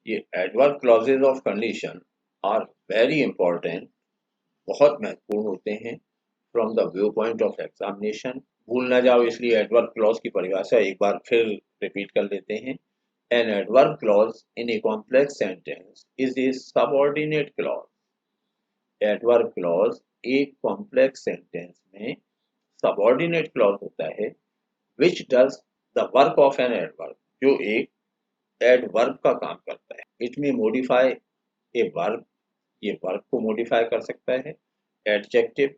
ये adverb clauses of condition are very important, बहुत महत्वपूर्ण होते हैं from the view point of examination. भूल ना जाओ इसलिए एडवर्ब क्लॉज की परिभाषा एक बार फिर रिपीट कर लेते हैं। An adverb clause in a complex sentence is a subordinate clause. Adverb clause एक कॉम्प्लेक्स सेंटेंस में सबऑर्डिनेट क्लॉज होता है which does the work of an adverb, जो एक एडवर्ब का काम करता है। इट में मॉडिफाई ए वर्ब, ये वर्ब को मॉडिफाई कर सकता है। एडजेक्टिव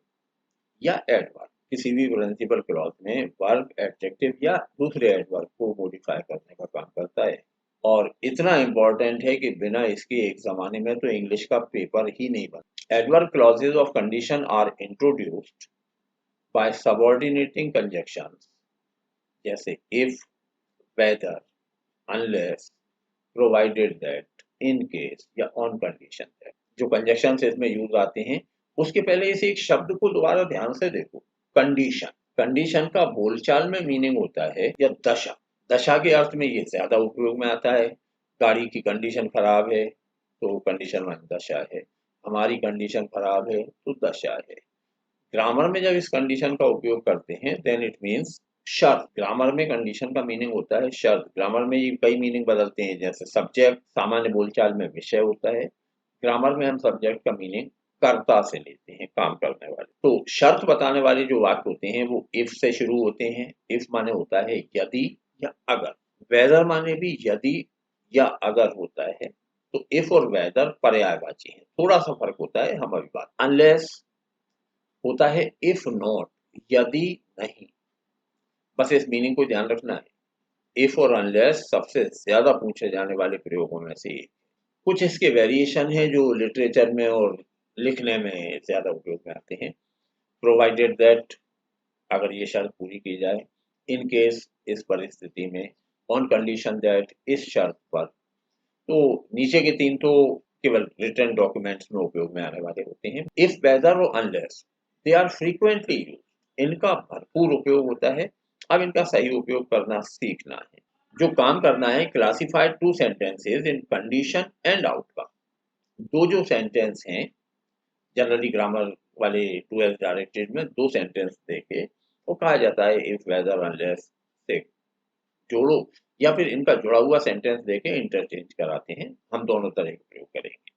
या एडवर्ब, किसी भी प्रिंसिपल क्लॉज में वर्ब एडजेक्टिव या दूसरे एडवर्ब को मॉडिफाई करने का काम करता है। और इतना इंपॉर्टेंट है कि बिना इसके एक जमाने में तो इंग्लिश का पेपर ही नहीं बना। Adverb clauses of condition are introduced by subordinating conjunctions, जैसे if, whether, unless, provided that, in case या ऑन कंडीशन दैट। जो कंजक्शन इसमें यूज आते हैं उसके पहले इस एक शब्द को दोबारा ध्यान से देखो। कंडीशन, कंडीशन का बोलचाल में मीनिंग होता है या दशा। दशा के अर्थ में ये ज्यादा उपयोग में आता है। गाड़ी की कंडीशन खराब है तो कंडीशन मान दशा है, हमारी कंडीशन खराब है तो दशा है। ग्रामर में जब इस कंडीशन का उपयोग करते हैं देन इट मीन्स शर्त। ग्रामर में कंडीशन का मीनिंग होता है शर्त। ग्रामर में ये कई मीनिंग बदलते हैं, जैसे सब्जेक्ट सामान्य बोलचाल में विषय होता है, ग्रामर में हम सब्जेक्ट का मीनिंग कर्ता से लेते हैं, काम करने वाले। तो शर्त बताने वाले जो वाक्य होते हैं वो इफ से शुरू होते हैं। इफ माने होता है यदि या अगर। वेदर माने भी यदि या अगर होता है। तो इफ और वेदर पर्यायवाची है, थोड़ा सा फर्क होता है, हम अभी बात। अनलेस होता है इफ नॉट, यदि नहीं। बस इस मीनिंग को ध्यान रखना है। इफ और अनलेस सबसे ज्यादा पूछे जाने वाले प्रयोगों में से एक। कुछ इसके वेरिएशन है जो लिटरेचर में और लिखने में ज्यादा उपयोग में आते हैं। प्रोवाइडेड दैट, अगर ये शर्त पूरी की जाए। इन केस, इस परिस्थिति में। ऑन कंडीशन दैट, इस शर्त पर। तो नीचे के तीन तो केवल रिटन डॉक्यूमेंट्स में उपयोग में आने वाले होते हैं। इफ, वेदर और unless they are frequently use, इनका भरपूर उपयोग होता है। अब इनका सही उपयोग करना सीखना है। जो काम करना है, classified two sentences in condition and outcome. दो जो सेंटेंस हैं, जनरली ग्रामर वाले 2S डायरेक्टेड में दो सेंटेंस देके वो कहा जाता है इफ, वेदर, अनलेस से जोड़ो, या फिर इनका जुड़ा हुआ सेंटेंस देके इंटरचेंज कराते हैं। हम दोनों तरह का प्रयोग करेंगे।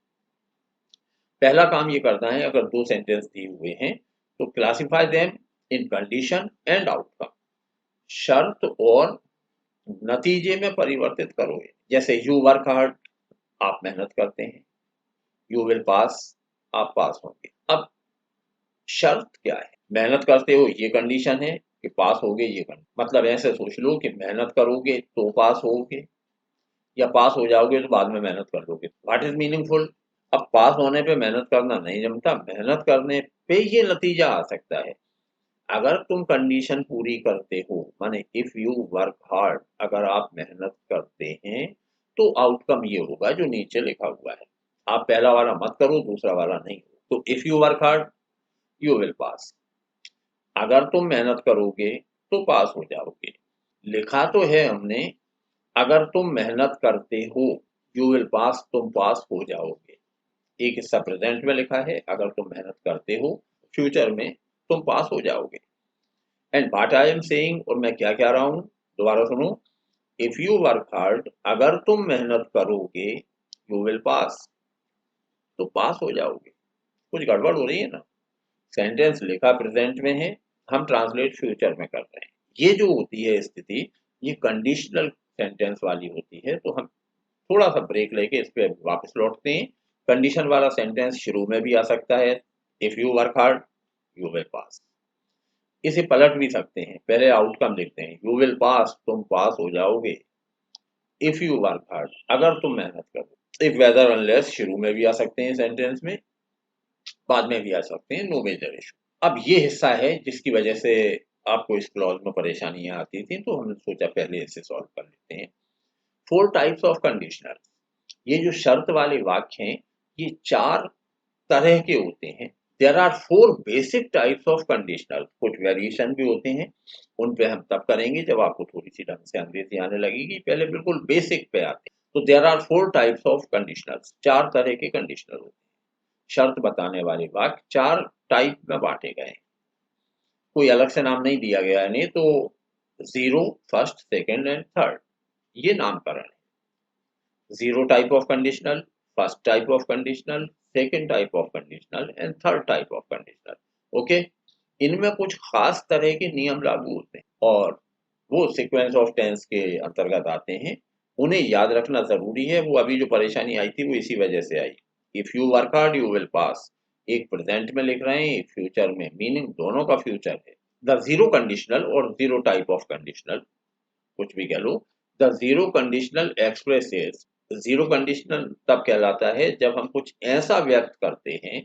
पहला काम ये करना है, अगर दो सेंटेंस दिए हुए हैं तो classify them in condition and outcome. शर्त और नतीजे में परिवर्तित करो। जैसे यू वर्क हार्ड, आप मेहनत करते हैं। यू विल पास, आप पास होंगे। अब शर्त क्या है? मेहनत करते हो, ये कंडीशन है कि पास होगे, ये कंडीशन। मतलब ऐसे सोच लो कि मेहनत करोगे तो पास होगे, या पास हो जाओगे तो बाद में मेहनत कर लोगे। What is meaningful? अब पास होने पे मेहनत करना नहीं जमता, मेहनत करने पे ये नतीजा आ सकता है। अगर तुम कंडीशन पूरी करते हो, माने इफ यू वर्क हार्ड, अगर आप मेहनत करते हैं तो आउटकम ये होगा जो नीचे लिखा हुआ है। आप पहला वाला मत करो, दूसरा वाला नहीं। तो if you work hard you will pass, अगर तुम मेहनत करोगे तो पास हो जाओगे। लिखा तो है हमने अगर तुम मेहनत करते हो यू विल पास, तुम पास हो जाओगे। एक हिस्सा प्रेजेंट में लिखा है, अगर तुम मेहनत करते हो फ्यूचर में तुम पास हो जाओगे। And what I am saying, और मैं क्या कह रहा हूं, दोबारा सुनो। इफ यू वर्क हार्ड, अगर तुम मेहनत करोगे यू विल पास, तो पास हो जाओगे। कुछ गड़बड़ हो रही है ना? सेंटेंस लिखा प्रेजेंट में है, हम ट्रांसलेट फ्यूचर में कर रहे हैं। ये जो होती है स्थिति, ये कंडीशनल सेंटेंस वाली होती है। तो हम थोड़ा सा ब्रेक लेके इस पे वापस लौटते हैं। कंडीशन वाला सेंटेंस शुरू में भी आ सकता है, if you work hard you will पास। इसे पलट भी सकते हैं, पहले आउटकम लिखते हैं, यू विल पास, तुम पास हो जाओगे। इफ यू वर्क हार्ड, अगर तुम मेहनत करो। इफ, वेदर, अनलेस शुरू में भी आ सकते हैं सेंटेंस में, बाद में भी आ सकते हैं, नो मेजर इशू। अब ये हिस्सा है जिसकी वजह से आपको इस क्लॉज में परेशानियां आती थी, तो हमने सोचा पहले इसे सॉल्व कर लेते हैं। 4 टाइप्स ऑफ कंडीशनल। ये जो शर्त वाले वाक्य हैं ये 4 तरह के होते हैं। There are 4 basic types of conditional. कुछ वेरिएशन भी होते हैं, उन पे हम तब करेंगे जब आपको थोड़ी सी ढंग से अंग्रेजी आने लगेगी। पहले बिल्कुल बेसिक पे आते हैं। तो there are 4 types of conditionals, 4 तरह के कंडीशनल होते हैं। शर्त बताने वाले वाक्य 4 टाइप में बांटे गए हैं, कोई अलग से नाम नहीं दिया गया है, नहीं तो 0, फर्स्ट, सेकंड एंड थर्ड, ये नामकरण है। 0 type of conditional, first type of conditional, second type of conditional and third type of conditional. Okay, इनमें कुछ खास तरह के नियम लागू होते हैं और वो सीक्वेंस ऑफ टेंस के अंतर्गत आते हैं, उन्हें याद रखना जरूरी है। वो अभी जो परेशानी आई थी वो इसी वजह से आई। If you work hard you will pass, एक प्रेजेंट में लिख रहे हैं, एक फ्यूचर में, मीनिंग दोनों का फ्यूचर है। द जीरो कंडीशनल और जीरो टाइप ऑफ कंडीशनल, कुछ भी कह लो, the zero conditional expresses, zero conditional तब कहलाता है जब हम कुछ ऐसा व्यक्त करते हैं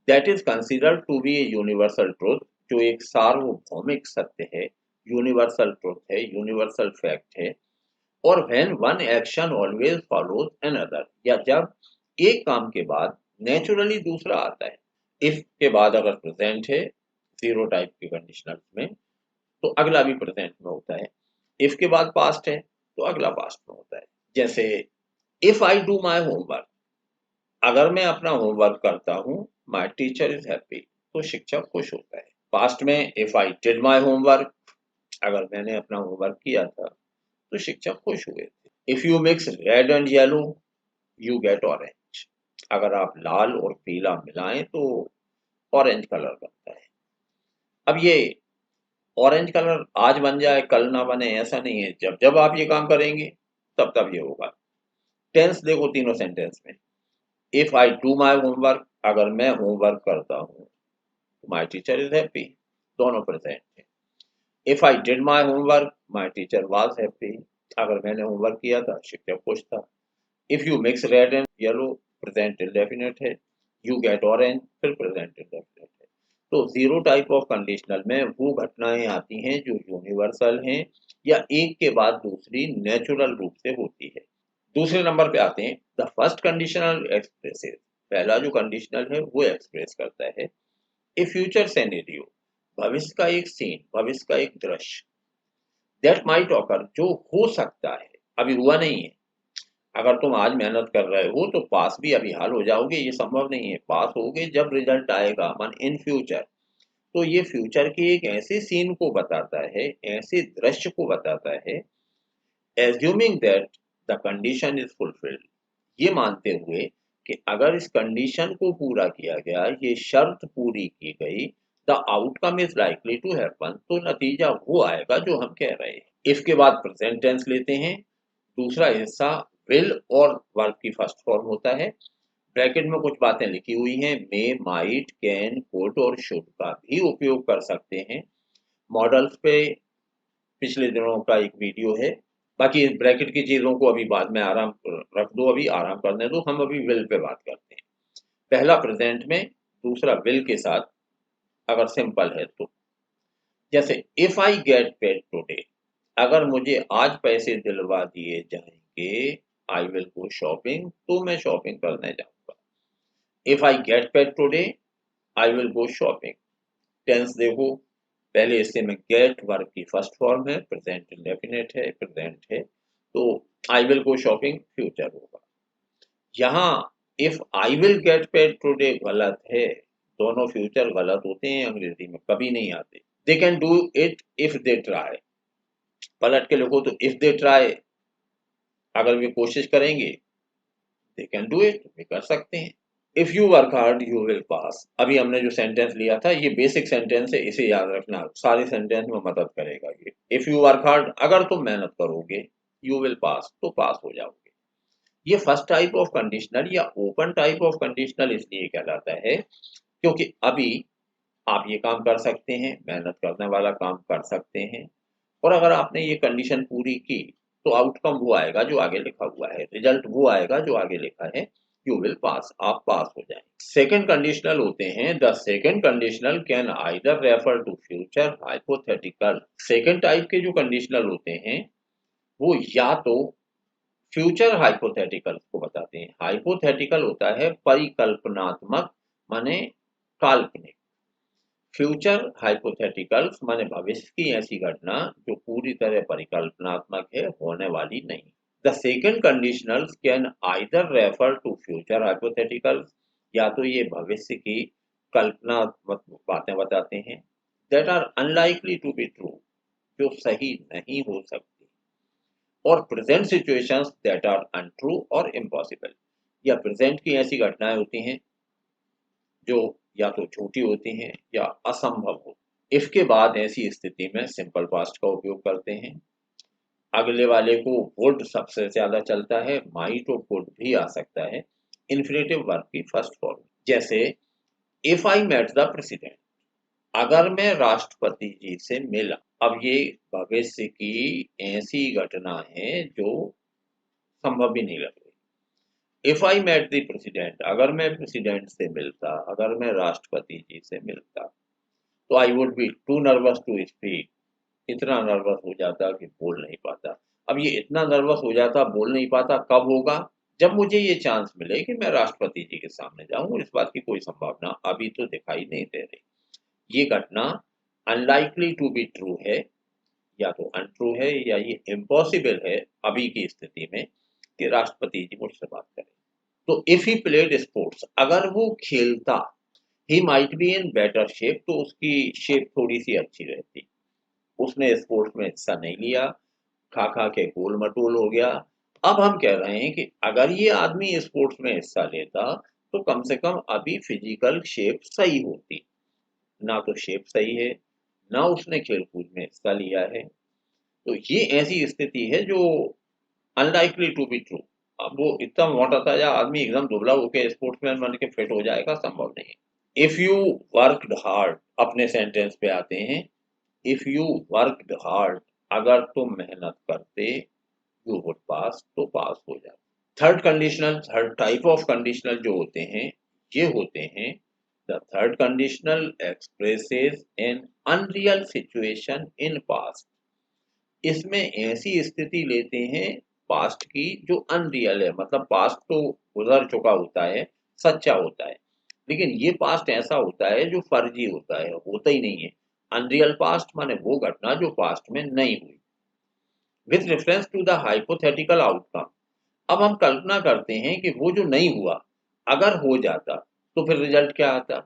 that is considered to be a universal truth, जो एक सार्वभौमिक सत्य है, यूनिवर्सल ट्रूथ है, यूनिवर्सल फैक्ट है। और when one action always follows another, या जब एक काम के बाद नेचुरली दूसरा आता है। इफ के बाद अगर प्रेजेंट है जीरो टाइप के कंडीशनल में, तो अगला भी प्रेजेंट में होता है। इफ के बाद पास्ट है तो अगला पास्ट में होता है। जैसे if I do my homework, अगर मैं अपना होमवर्क करता हूँ, माई टीचर इज हैप्पी, तो शिक्षक खुश होता है। पास्ट में if I did my homework, अगर मैंने अपना होमवर्क किया था तो शिक्षक खुश हुए थे। If you mix red and yellow you get orange, अगर आप लाल और पीला मिलाएं तो ऑरेंज कलर बनता है। अब ये ऑरेंज कलर आज बन जाए कल ना बने ऐसा नहीं है, जब जब आप ये काम करेंगे तब तब ये होगा। टेंस देखो तीनों सेंटेंस में, if I do my homework, अगर मैं होमवर्क करता हूँ, माई टीचर इज हैप्पी, दोनों प्रेजेंट है। If I did my homework my teacher was happy, अगर मैंने होमवर्क किया था शिक्षक खुश था। If you mix red and yellow, present indefinite है। यू गेट ऑरेंज, फिर प्रेजेंट इंडेफिनिट है। तो जीरो टाइप ऑफ कंडीशनल में वो घटनाएं आती हैं जो यूनिवर्सल हैं या एक के बाद दूसरी नेचुरल रूप से होती है। दूसरे नंबर पे आते हैं द फर्स्ट कंडीशनल एक्सप्रेसिव, पहला जो कंडीशनल है वो एक्सप्रेस करता है ए फ्यूचर सिनेरियो, भविष्य का एक सीन, भविष्य का एक दृश्य, दैट माइट ऑकर, जो हो सकता है, अभी हुआ नहीं है। अगर तुम आज मेहनत कर रहे हो तो पास भी अभी हाल हो जाओगे, ये संभव नहीं है। पास होगे जब रिजल्ट आएगा, मन इन फ्यूचर। तो ये फ्यूचर के एक ऐसे सीन को बताता है, ऐसे दृश्य को बताता है, assuming that the condition is fulfilled, ये मानते हुए कि अगर इस कंडीशन को पूरा किया गया, ये शर्त पूरी की गई, the outcome is likely to happen, तो नतीजा वो आएगा जो हम कह रहे हैं। इफ के बाद प्रेजेंट टेंस लेते हैं, दूसरा हिस्सा विल और वर्ब की फर्स्ट फॉर्म होता है। ब्रैकेट में कुछ बातें लिखी हुई हैं, मे, माइट, कैन, कुड और शुड का भी उपयोग कर सकते हैं। मॉडल्स पे पिछले दिनों का एक वीडियो है। बाकी इस ब्रैकेट की चीजों को अभी बाद में आराम रख दो, अभी आराम करने दो, हम अभी विल पे बात करते हैं। पहला प्रेजेंट में, दूसरा विल के साथ अगर सिंपल है तो। जैसे if I get paid today, अगर मुझे आज पैसे दिलवा दिए जाएंगे, आई विल गो शॉपिंग, तो मैं शॉपिंग करने जाऊंगा। If I get paid today I will go shopping. Tense देखो, पहले इससे में गेट वर्ब की फर्स्ट फॉर्म है, प्रेजेंट इंडेफिनिट है, प्रेजेंट है, तो I will go shopping future होगा। यहाँ if I will get paid today गलत है, दोनों फ्यूचर गलत होते हैं, अंग्रेजी में कभी नहीं आते। They can do it if they try, पलट के लिखो तो इफ दे ट्राई, अगर वे कोशिश करेंगे, दे कैन डू इट, वे कर सकते हैं। If you work hard you will पास, अभी हमने जो सेंटेंस लिया था ये बेसिक सेंटेंस है, इसे याद रखना, सारे सेंटेंस में मदद करेगा ये। इफ यू वर्क हार्ड, अगर तुम मेहनत करोगे, यू विल पास, तो पास हो जाओगे। ये फर्स्ट टाइप ऑफ कंडीशनल या ओपन टाइप ऑफ कंडीशनल इसलिए कहलाता है क्योंकि अभी आप ये काम कर सकते हैं, मेहनत करने वाला काम कर सकते हैं, और अगर आपने ये कंडीशन पूरी की तो आउटकम वो आएगा जो आगे लिखा हुआ है, रिजल्ट वो आएगा जो आगे लिखा है, यू विल पास, आप पास हो जाएंगे। सेकंड कंडीशनल होते हैं the second conditional can either refer to future hypothetical, second type के जो कंडीशनल होते हैं वो या तो फ्यूचर हाइपोथेटिकल को बताते हैं। हाइपोथेटिकल होता है परिकल्पनात्मक, माने काल्पनिक। फ्यूचर हाइपोथेटिकल्स माने भविष्य की ऐसी घटना जो पूरी तरह परिकल्पनात्मक है, होने वाली नहीं। The second conditionals can either refer to future hypotheticals, या तो ये भविष्य की कल्पनात्मक बातें बताते हैं, that are unlikely to be true, जो सही नहीं हो सकती, और present situations that are untrue और इम्पॉसिबल, या प्रेजेंट की ऐसी घटनाएं होती हैं जो या तो झूठी होती हैं या असंभव हो। इफ के बाद ऐसी स्थिति में सिंपल पास्ट का उपयोग करते हैं। अगले वाले को वुड सबसे ज्यादा चलता है, माइट और कुड भी आ सकता है इन्फिनेटिव वर्ब की फर्स्ट फॉर्म। जैसे if I met the president, अगर मैं राष्ट्रपति जी से मिला। अब ये भविष्य की ऐसी घटना है जो संभव भी नहीं लग रही। If I met the president, अगर मैं प्रेसिडेंट से मिलता, अगर मैं राष्ट्रपति जी से मिलता, तो I would be too nervous to speak, इतना नर्वस हो जाता कि बोल नहीं पाता। अब ये इतना नर्वस हो जाता, बोल नहीं पाता, कब होगा? जब मुझे ये चांस मिले कि मैं राष्ट्रपति जी के सामने जाऊं, और इस बात की कोई संभावना अभी तो दिखाई नहीं दे रही। ये घटना अनलाइकली टू बी ट्रू है, या तो अनट्रू है, या ये इम्पॉसिबल है अभी की स्थिति में कि राष्ट्रपति जी मुझसे बात करें। तो इफ ही प्लेड स्पोर्ट्स, अगर वो खेलता, he might be in better shape, तो उसकी शेप थोड़ी सी अच्छी रहती। उसने स्पोर्ट्स में हिस्सा नहीं लिया, खा खा के गोल मटोल हो गया। अब हम कह रहे हैं कि अगर ये आदमी स्पोर्ट्स में हिस्सा लेता, तो कम से कम अभी फिजिकल शेप सही होती। ना तो शेप सही है, ना उसने खेलकूद में हिस्सा लिया है। तो ये ऐसी स्थिति है जो अनलाइकली टू बी ट्रू। अब वो इतना मोटा ताजा आदमी एकदम दुबला होकर स्पोर्ट्समैन बन के फिट हो जाएगा, संभव नहीं है। इफ यू वर्कड हार्ड, अपने सेंटेंस पे आते हैं। इफ यू वर्कड हार्ड, अगर तुम मेहनत करते, यू वुड पास, तो पास हो जाते। Third conditional, third type of conditional जो होते हैं, ये होते हैं the third conditional expresses an unreal situation in past. इसमें ऐसी स्थिति लेते हैं पास्ट की जो अनरियल है, मतलब पास्ट तो गुजर चुका होता है, सच्चा होता है, लेकिन ये पास्ट ऐसा होता है जो फर्जी होता है, होता ही नहीं है। अनरियल पास्ट माने वो घटना जो पास्ट में नहीं हुई। With reference to the hypothetical outcome, अब हम कल्पना करते हैं कि वो जो नहीं हुआ अगर हो जाता, तो फिर रिजल्ट क्या आता?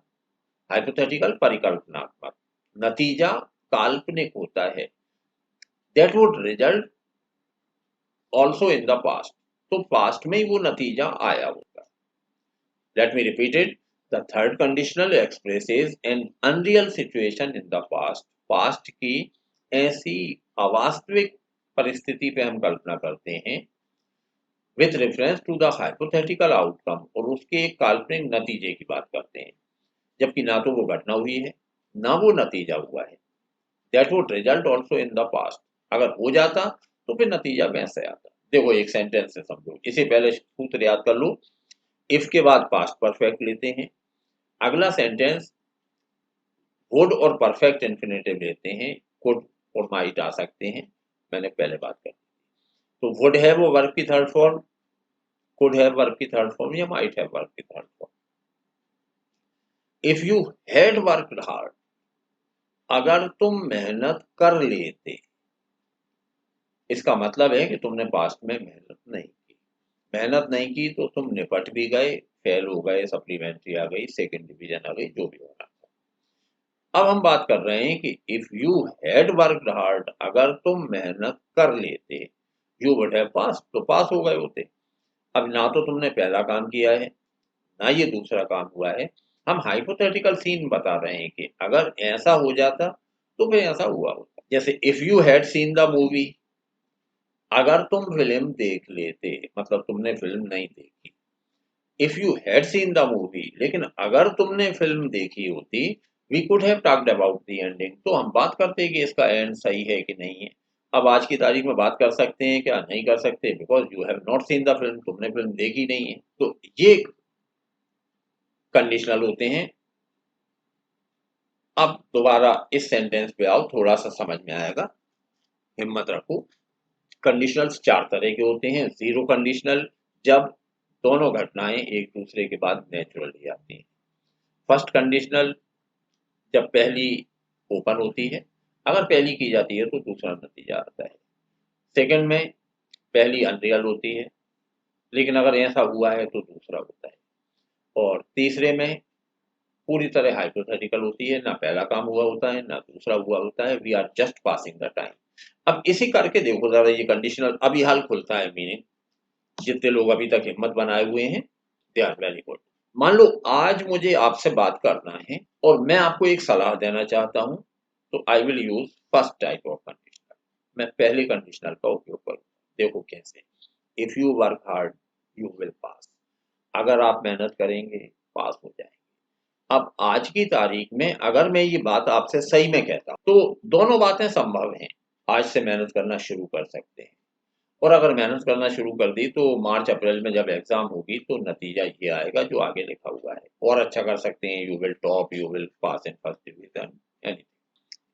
हाइपोथेटिकल, परिकल्पनात्मक। नतीजा काल्पनिक होता है, that would result also in the past, तो पास्ट में ही वो नतीजा आया होगा। Let me repeat it. The third conditional expresses an unreal situation in the past. Past की ऐसी अवास्तविक परिस्थिति पे हम कल्पना करते हैं with reference to the hypothetical outcome, और उसके एक काल्पनिक नतीजे की बात करते हैं, जबकि ना तो वो घटना हुई है, ना वो नतीजा हुआ है। That would result also in the past, अगर हो जाता तो फिर नतीजा वैसे आता। देखो एक सेंटेंस से समझो, इसे पहले सूत्र याद कर लो। इफ के बाद पास्ट परफेक्ट लेते हैं, अगला सेंटेंस वुड और परफेक्ट इंफिनिटिव लेते हैं, कुड और माइट आ सकते हैं, मैंने पहले बात कर। तो वुड है वो वर्ब की थर्ड फॉर्म, कुड है वर्ब की थर्ड फॉर्म, या माइट है वर्ब की third form. If you had worked hard, अगर तुम मेहनत कर लेते, इसका मतलब है कि तुमने पास्ट में मेहनत नहीं की। मेहनत नहीं की तो तुम निपट भी गए, फेल हो गए, सप्लीमेंट्री आ गई, सेकंड डिवीजन आ गई, जो भी होना था। अब हम बात कर रहे हैं कि if you had worked hard, अगर तुम मेहनत कर लेते, यू वुड हैव पास, तो पास हो गए होते। अब ना तो तुमने पहला काम किया है, ना ये दूसरा काम हुआ है। हम हाइपोथेटिकल सीन बता रहे हैं कि अगर ऐसा हो जाता तो फिर ऐसा हुआ होता। जैसे if you had seen the movie, अगर तुम फिल्म देख लेते, मतलब तुमने फिल्म नहीं देखी। If you had seen the movie, लेकिन अगर तुमने फिल्म देखी होती, we could have talked about the ending, तो हम बात करते कि इसका एंड सही है कि नहीं है। अब आज की तारीख में बात कर सकते हैं क्या? नहीं कर सकते, because you have not seen the film, तुमने फिल्म देखी नहीं है। तो ये कंडीशनल होते हैं। अब दोबारा इस सेंटेंस पे आओ, थोड़ा सा समझ में आएगा, हिम्मत रखो। कंडीशनल्स चार तरह के होते हैं। जीरो कंडीशनल, जब दोनों घटनाएं एक दूसरे के बाद नेचुरली आती हैं। फर्स्ट कंडीशनल, जब पहली ओपन होती है, अगर पहली की जाती है तो दूसरा नतीजा आता है। सेकंड में पहली अनरियल होती है, लेकिन अगर ऐसा हुआ है तो दूसरा होता है। और तीसरे में पूरी तरह हाइपोथेटिकल होती है, ना पहला काम हुआ होता है ना दूसरा हुआ होता है, we are just passing the time. अब इसी करके देखो जरा, ये कंडीशनल अभी हाल खुलता है मीनिंग। जितने लोग अभी तक हिम्मत बनाए हुए हैं, दे आर वेरी गुड। मान लो आज मुझे आपसे बात करना है और मैं आपको एक सलाह देना चाहता हूं, तो I will use first type of conditional. मैं पहले कंडीशनल का उपयोग करूंगा। देखो कैसे, if you work hard you will pass. अगर आप मेहनत करेंगे पास हो जाएंगे। अब आज की तारीख में अगर मैं ये बात आपसे सही में कहता हूं, तो दोनों बातें संभव हैं। आज से मेहनत करना शुरू कर सकते हैं, और अगर मेहनत करना शुरू कर दी तो मार्च अप्रैल में जब एग्जाम होगी तो नतीजा ये आएगा जो आगे लिखा हुआ है। और अच्छा कर सकते हैं, you will top, you will pass in first division, anything.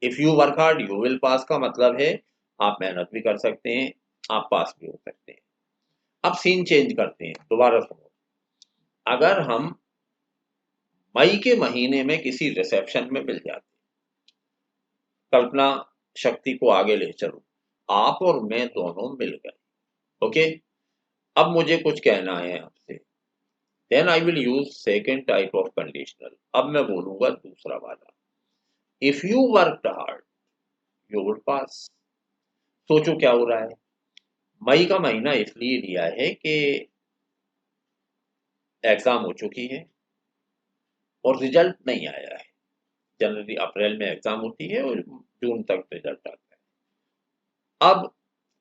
If you work hard you will पास का मतलब है आप मेहनत भी कर सकते हैं, आप पास भी हो सकते हैं। अब सीन चेंज करते हैं, दोबारा सुनो। अगर हम मई के महीने में किसी रिसेप्शन में मिल जाते, कल्पना शक्ति को आगे ले चलो, आप और मैं दोनों मिल गए, ओके। अब मुझे कुछ कहना है आपसे, then I will use second type of conditional. अब मैं बोलूंगा दूसरा वाला, if you work hard you would pass. सोचो क्या हो रहा है। मई का महीना इसलिए लिया है कि एग्जाम हो चुकी है और रिजल्ट नहीं आया है। जनवरी अप्रैल में एग्जाम होती है और जून तक रिजल्ट आता है। अब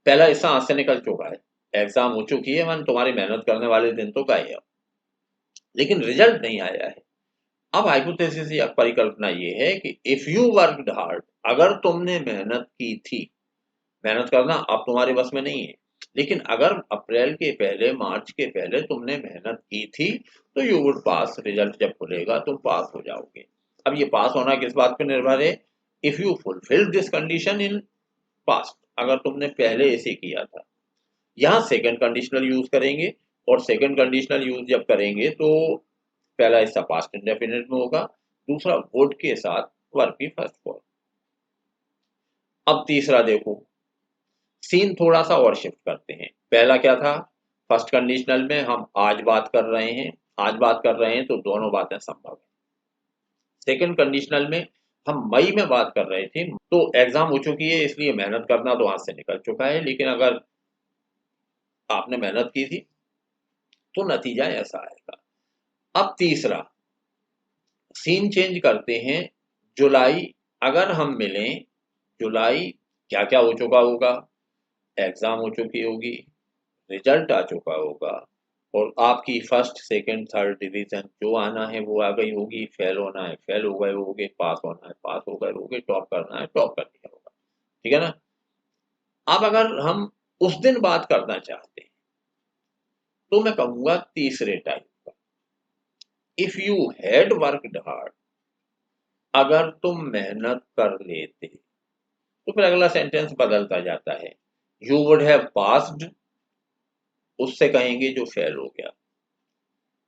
पहला हिस्सा हाथ से निकल चुका है, एग्जाम हो चुकी है, मन तुम्हारी मेहनत करने वाले दिन तो गए अब, लेकिन रिजल्ट नहीं आया है। अब हाइपोथेसिस या परिकल्पना ये है कि इफ यू वर्कड हार्ड, अगर तुमने मेहनत की थी, मेहनत करना अब तुम्हारे बस में नहीं है, लेकिन अगर अप्रैल के पहले मार्च के पहले तुमने मेहनत की थी तो यू वुड पास। रिजल्ट जब खुलेगा तुम पास हो जाओगे। अब ये पास होना किस बात पर निर्भर है, if you fulfil this condition in past, अगर तुमने पहले ऐसे किया था। यहाँ सेकंड कंडीशनल यूज करेंगे, और सेकंड कंडीशनल यूज जब करेंगे तो पहला हिस्सा पास्ट इंडेफिनिट में होगा, दूसरा वुड के साथ वर्ब की फर्स्ट फॉर्म। अब तीसरा देखो, सीन थोड़ा सा और शिफ्ट करते हैं। पहला क्या था, फर्स्ट कंडीशनल में हम आज बात कर रहे हैं, आज बात कर रहे हैं तो दोनों बातें संभव है। सेकंड कंडीशनल में हम मई में बात कर रहे थे, तो एग्जाम हो चुकी है इसलिए मेहनत करना तो हाथ से निकल चुका है, लेकिन अगर आपने मेहनत की थी तो नतीजा ऐसा आएगा। अब तीसरा सीन चेंज करते हैं, जुलाई अगर हम मिलें, जुलाई क्या क्या हो चुका होगा, एग्जाम हो चुकी होगी, रिजल्ट आ चुका होगा, और आपकी फर्स्ट सेकंड थर्ड डिवीजन जो आना है वो आ गई होगी, फेल होना है फेल हो गए होगे, पास होना है पास हो गए होगे, टॉप करना है टॉप कर दिया होगा, ठीक है ना। अब अगर हम उस दिन बात करना चाहते हैं तो मैं कहूंगा तीसरे टाइप का, if you had worked hard, अगर तुम मेहनत कर लेते, तो फिर अगला सेंटेंस बदलता जाता है, यू वुड हैव पास्ड, उससे कहेंगे जो फेल हो गया,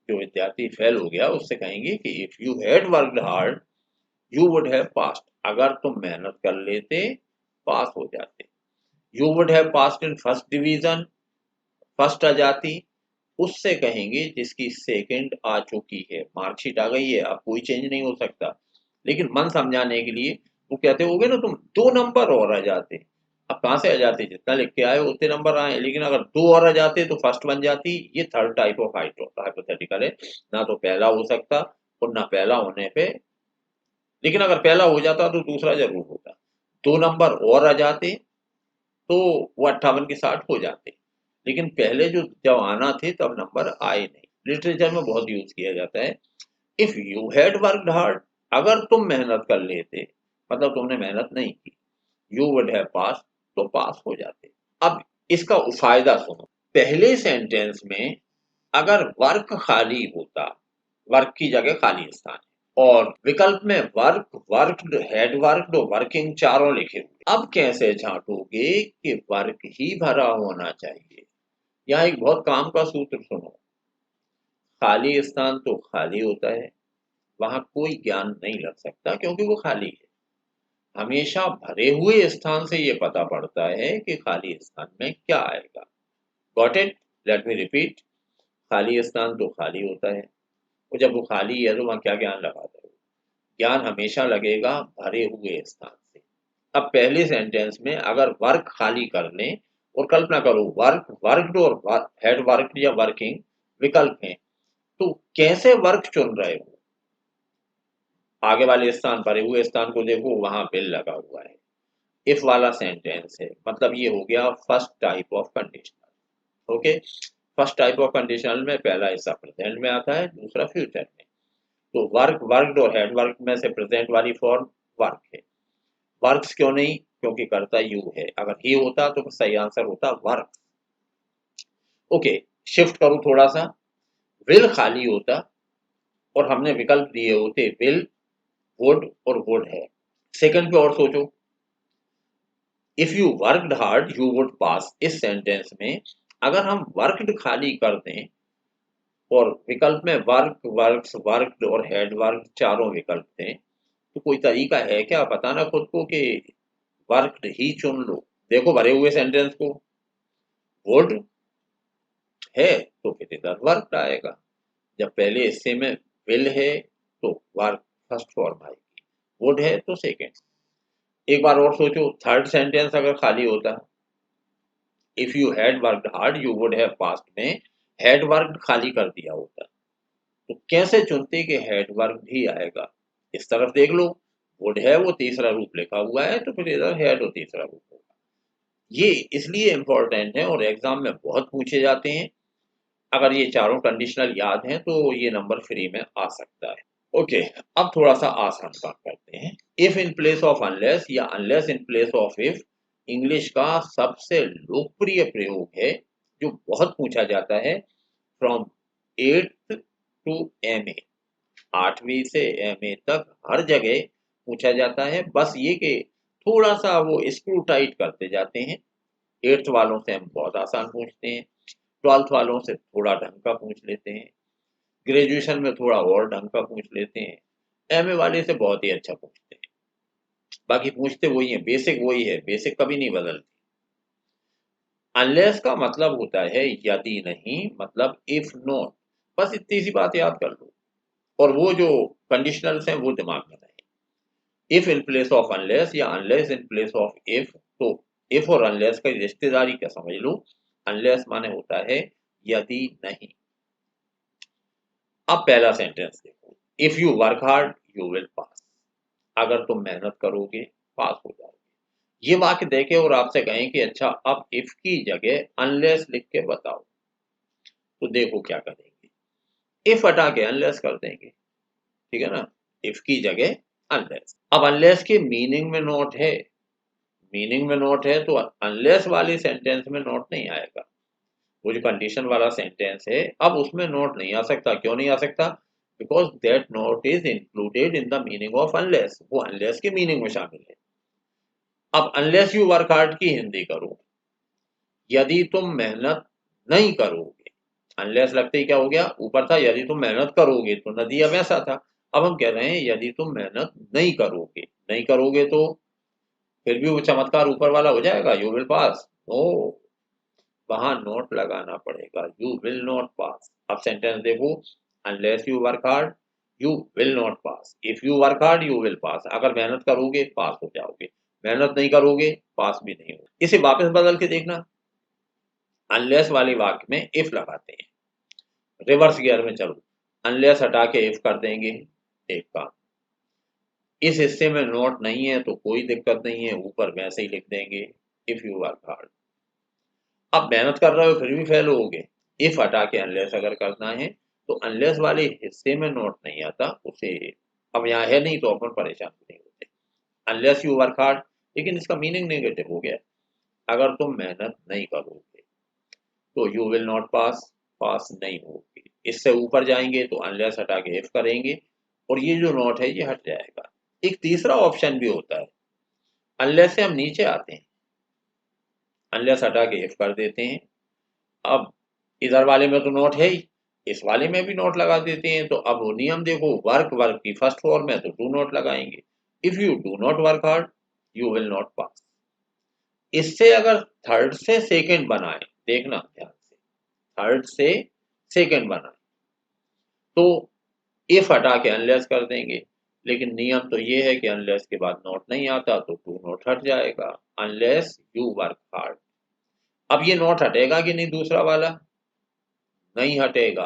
जो विद्यार्थी फेल हो गया उससे कहेंगे कि if you had worked hard you would have passed, अगर तुम मेहनत कर लेते पास हो जाते। You would have passed in first division, first आ जाती, उससे कहेंगे जिसकी सेकंड आ चुकी है, मार्कशीट आ गई है, अब कोई चेंज नहीं हो सकता, लेकिन मन समझाने के लिए वो कहते होगे ना तुम 2 नंबर और आ जाते। अब कहाँ से आ जाते, जितना लिख के आए उतने नंबर आए, लेकिन अगर 2 और आ जाते तो फर्स्ट बन जाती। ये थर्ड टाइप ऑफ हाइपोथेटिकल है, ना तो पहला हो सकता और ना पहला होने पे, लेकिन अगर पहला हो जाता तो दूसरा जरूर होता। 2 नंबर और आ जाते तो वो 58 के 60 हो जाते, लेकिन पहले जो जब आना थे तब नंबर आए नहीं। लिटरेचर में बहुत यूज किया जाता है, if you had worked hard, अगर तुम मेहनत कर लेते, मतलब तुमने मेहनत नहीं की, यू वुड हैव पास, तो पास हो जाते। अब इसका फायदा सुनो, पहले सेंटेंस में अगर वर्क खाली होता, वर्क की जगह खाली स्थान, और विकल्प में वर्क, वर्कड, हैड वर्कड और वर्किंग चारों लिखे हुए, अब कैसे झांटोगे कि वर्क ही भरा होना चाहिए। यहाँ एक बहुत काम का सूत्र सुनो, खाली स्थान तो खाली होता है, वहां कोई ज्ञान नहीं लग सकता क्योंकि वो खाली है। हमेशा भरे हुए स्थान से ये पता पड़ता है कि खाली स्थान में क्या आएगा। Got it? Late me repeat, खाली स्थान तो खाली होता है, और जब वो खाली है तो वहाँ क्या ज्ञान लगाते हो? ज्ञान हमेशा लगेगा भरे हुए स्थान से। अब पहले सेंटेंस में अगर वर्क खाली कर लें, और कल्पना करो वर्क, वर्कड और हैड वर्कड या वर्किंग विकल्प हैं, तो कैसे वर्क चुन रहे हो? आगे वाले स्थान, भरे हुए स्थान को देखो, वहां बिल लगा हुआ है। इफ वाला सेंटेंस है, मतलब ये हो गया first type of conditional. Okay, first type of conditional में पहला हिस्सा प्रेजेंट में आता है, दूसरा फ्यूचर में। तो वर्क, वर्कड और हैड वर्क में से प्रेजेंट वाली फॉर्म वर्क है। वर्क्स क्यों नहीं? क्योंकि करता यू है। अगर ही होता तो सही आंसर होता वर्क। ओके, शिफ्ट करूं थोड़ा सा, विल खाली होता और हमने विकल्प दिए होते विल, वुड और वुड है। सेकंड पे और सोचो, if you worked hard you would पास, इस सेंटेंस में अगर हम वर्कड खाली कर दें और विकल्प में वर्क, वर्क्स, वर्कड और हैड वर्क चारों विकल्प दें, तो कोई तरीका है क्या बताना खुद को कि वर्कड ही चुन लो? देखो भरे हुए सेंटेंस को, वुड है तो फिर इधर वर्क आएगा, जब पहले हिस्से में विल है तो वर्क फर्स्ट फॉर्म आएगी, वुड है तो सेकेंड। एक बार और सोचो, थर्ड सेंटेंस अगर खाली होता, if you had worked hard you would have past में हैड वर्कड खाली कर दिया होता, तो कैसे चुनते कि हैड वर्क भी आएगा? इस तरफ देख लो, वुड है वो तीसरा रूप लिखा हुआ है, तो फिर इधर हैड वो तीसरा रूप होगा। ये इसलिए इंपॉर्टेंट है और एग्जाम में बहुत पूछे जाते हैं। अगर ये चारों कंडीशनल याद हैं तो ये नंबर फ्री में आ सकता है। ओके, अब थोड़ा सा आसान काम करते हैं। If in place of unless या unless in place of if English का सबसे लोकप्रिय प्रयोग है, जो बहुत पूछा जाता है फ्रॉम 8th टू एमए। 8वीं से एमए तक हर जगह पूछा जाता है, बस ये कि थोड़ा सा वो स्क्रू टाइट करते जाते हैं। 8th वालों से हम बहुत आसान पूछते हैं, 12th वालों से थोड़ा ढंग का पूछ लेते हैं, ग्रेजुएशन में थोड़ा और ढंग का पूछ लेते हैं, एमए वाले से बहुत ही अच्छा पूछते हैं। बाकी पूछते वही है, बेसिक वही है, बेसिक कभी नहीं बदलती। अनलेस का मतलब होता है यदि नहीं, मतलब इफ नॉट, बस इतनी सी बात याद कर लो, और वो जो कंडीशनल्स हैं वो दिमाग में रहे। If in place of unless या unless in place of if, तो इफ और अनलेस का रिश्तेदारी क्या समझ लो, अनलेस माने होता है यदि नहीं। अब पहला सेंटेंस देखो, if you work hard you will pass, अगर तुम मेहनत करोगे पास हो जाओगे। ये वाक्य देखे और आपसे कहें कि अच्छा अब इफ की जगह अनलेस लिख के बताओ, तो देखो क्या करेंगे, इफ हटा के अनलेस कर देंगे, ठीक है ना, इफ की जगह अनलेस। अब अनलेस के मीनिंग में नोट है, मीनिंग में नोट है तो अनलेस वाले सेंटेंस में नोट नहीं आएगा। वो जो कंडीशन वाला सेंटेंस है अब उसमें नोट नहीं आ सकता। क्यों नहीं आ सकता? Because that note is included in the meaning of unless, वो अनलेस के मीनिंग में शामिल है। अब अनलेस यू वर्क हार्ड की हिंदी करो, यदि तुम मेहनत नहीं करोगे। अनलेस लगते ही क्या हो गया, ऊपर था यदि तुम मेहनत करोगे, तो नदिया वैसा था। अब हम कह रहे हैं यदि तुम मेहनत नहीं करोगे, नहीं करोगे तो फिर भी वो चमत्कार ऊपर वाला हो जाएगा, यू विल पास। नो, वहां नोट लगाना पड़ेगा, यू विल नॉट पास। अब सेंटेंस देखो, unless you work hard you will not pass, if you work hard you will pass. अगर मेहनत करोगे पास हो जाओगे, मेहनत नहीं करोगे पास भी नहीं होगे। इसे वापस बदल के देखना, अनलेस वाले वाक्य में इफ लगाते हैं, रिवर्स गियर में चलो, अनलेस हटा के इफ कर देंगे। एक काम, इस हिस्से में नोट नहीं है तो कोई दिक्कत नहीं है, ऊपर वैसे ही लिख देंगे इफ यू वर्क हार्ड। अब मेहनत कर रहे हो फिर भी फेल होगे, इफ हटा के अनलेस अगर करना है तो अनलेस वाले हिस्से में नोट नहीं आता उसे, अब यहाँ है नहीं तो अपन परेशान नहीं होते। अनलेस यू वर्क हार्ड, लेकिन इसका मीनिंग नेगेटिव हो गया, अगर तुम मेहनत नहीं करोगे तो यू विल नॉट पास, पास नहीं होगी। इससे ऊपर जाएंगे तो अनलेस हटा के इफ करेंगे और ये जो नोट है ये हट जाएगा। एक तीसरा ऑप्शन भी होता है, अनलेस से हम नीचे आते हैं, अनलेस हटा के इफ कर देते हैं। अब इधर वाले में तो नोट है ही, इस वाले में भी नोट लगा देते हैं। तो अब वो नियम देखो, वर्क, वर्क की फर्स्ट फॉर्म है तो डू नॉट लगाएंगे, if you do not work hard you will not pass. इससे अगर थर्ड से सेकंड बनाए, देखना ध्यान से, थर्ड से सेकंड बनाए तो इफ हटा के अनलेस कर देंगे, लेकिन नियम तो ये है कि अनलेस के बाद नॉट नहीं आता तो टू नॉट हट जाएगा, अनलेस यू वर्क हार्ड। अब ये नॉट हटेगा कि नहीं दूसरा वाला? नहीं हटेगा,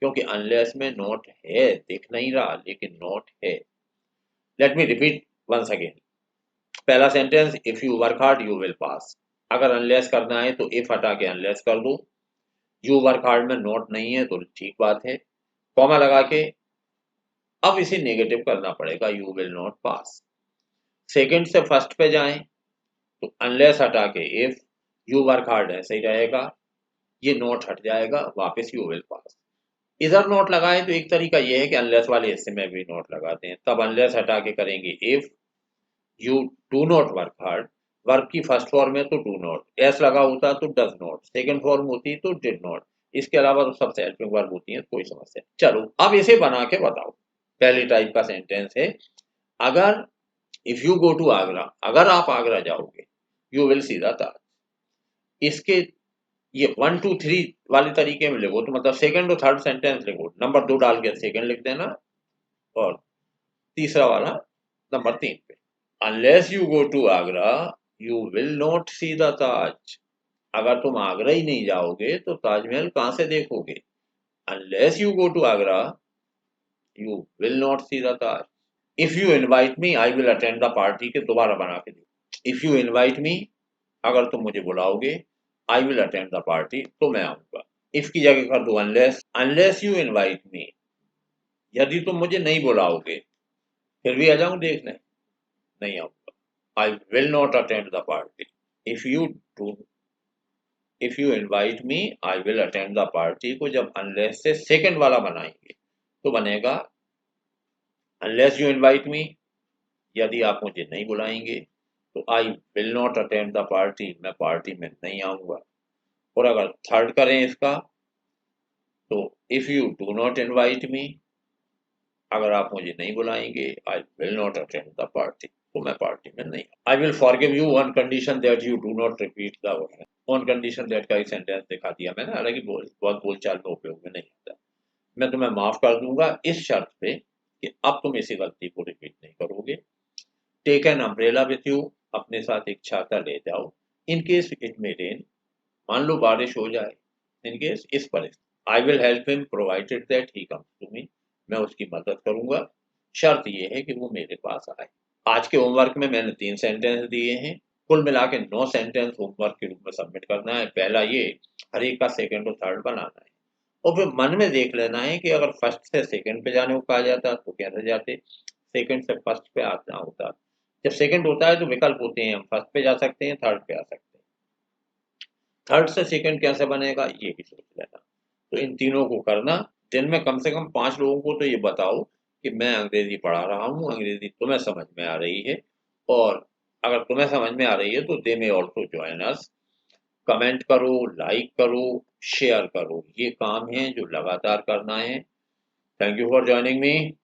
क्योंकि अनलेस में नॉट है, दिख नहीं रहा लेकिन नॉट है। Let me repeat once again. पहला sentence, if you work hard you will pass. अगर अनलेस करना है तो इफ हटा के अनलेस कर दो। यू वर्क हार्ड में नॉट नहीं है तो ठीक बात है, कॉमा लगा के अब इसे नेगेटिव करना पड़ेगा, you will not pass. Second से फर्स्ट पे जाएं तो अनलेस हटा के इफ, यू वर्क हार्ड ऐसे ही रहेगा, ये नॉट हट जाएगा, वापस यू विल पास। इधर नोट लगाएं तो एक तरीका यह है कि अनलेस वाले हिस्से में भी नोट लगाते हैं, तब अनलेस हटा के करेंगे if you do not work hard. Work की फर्स्ट फॉर्म है तो डू नॉट, एस लगा होता तो डज नॉट, सेकंड फॉर्म होती तो डिड नॉट, इसके अलावा तो सबसे हेल्पिंग वर्ब होती है, कोई समस्या। चलो अब इसे बना के बताओ। पहली टाइप का सेंटेंस है, अगर if you go to Agra, अगर आप आगरा जाओगे, you will see the Taj. इसके ये 1 2 3 वाले तरीके में लिखो तो मतलब सेकंड और थर्ड सेंटेंस लिखो, नंबर 2 डाल के सेकंड लिख देना और तीसरा वाला नंबर 3 पे। Unless you go to Agra you will not see the Taj. अगर तुम आगरा ही नहीं जाओगे तो ताजमहल कहां से देखोगे? Unless you go to Agra you will not see the Taj. If you invite me I will attend the party के दोबारा बना के दो। इफ यू इनवाइट मी, अगर तुम मुझे बुलाओगे, I will attend the party तो मैं आऊंगा। इफ की जगह कर दो unless, unless you invite me, यदि तुम मुझे नहीं बुलाओगे फिर भी आ जाऊं देखने? नहीं आऊंगा, I will not attend the party. If you do, if you invite me I will attend the party को जब अनलेस से सेकंड वाला बनाएंगे तो बनेगा अनलेस यू इनवाइट मी, यदि आप मुझे नहीं बुलाएंगे तो I will not attend the party, मैं पार्टी में नहीं आऊंगा। और अगर थर्ड करें इसका तो if you do not invite me, अगर आप मुझे नहीं बुलाएंगे, I will not attend the party तो मैं पार्टी में नहीं। I will forgive you on condition that you do not repeat the word. On condition that का एक सेंटेंस दिखा दिया मैंने, हालांकि बहुत बोलचाल में उपयोग में नहीं आता। मैं तुम्हें माफ कर दूंगा इस शर्त पे कि अब तुम इसी गलती को रिपीट नहीं करोगे। Take an umbrella with you, अपने साथ एक छाता ले जाओ। In case it may rain, मान लो बारिश हो जाए। इन केस इस परिस्थिति, I will help him provided that he comes to me, मैं उसकी मदद करूंगा, शर्त ये है कि वो मेरे पास आए। आज के होमवर्क में मैंने 3 सेंटेंस दिए हैं, कुल मिला के 9 सेंटेंस होमवर्क के रूप में सबमिट करना है। पहला ये, हर एक का सेकंड और थर्ड बनाना है, और फिर मन में देख लेना है कि अगर फर्स्ट से सेकंड पे जाने को कहा जाता तो कैसे जाते, सेकंड से फर्स्ट पे आना होता। जब सेकंड होता है तो विकल्प होते हैं, हम फर्स्ट पे जा सकते हैं, थर्ड पे आ सकते हैं, थर्ड से सेकंड कैसे बनेगा ये भी सोच लेना। तो इन तीनों को करना, दिन में कम से कम 5 लोगों को तो ये बताओ कि मैं अंग्रेजी पढ़ा रहा हूँ, अंग्रेजी तुम्हें समझ में आ रही है, और अगर तुम्हें समझ में आ रही है तो दे में ऑल्सो ज्वाइन अस। कमेंट करो, लाइक करो, शेयर करो, ये काम है जो लगातार करना है। Thank you for joining me.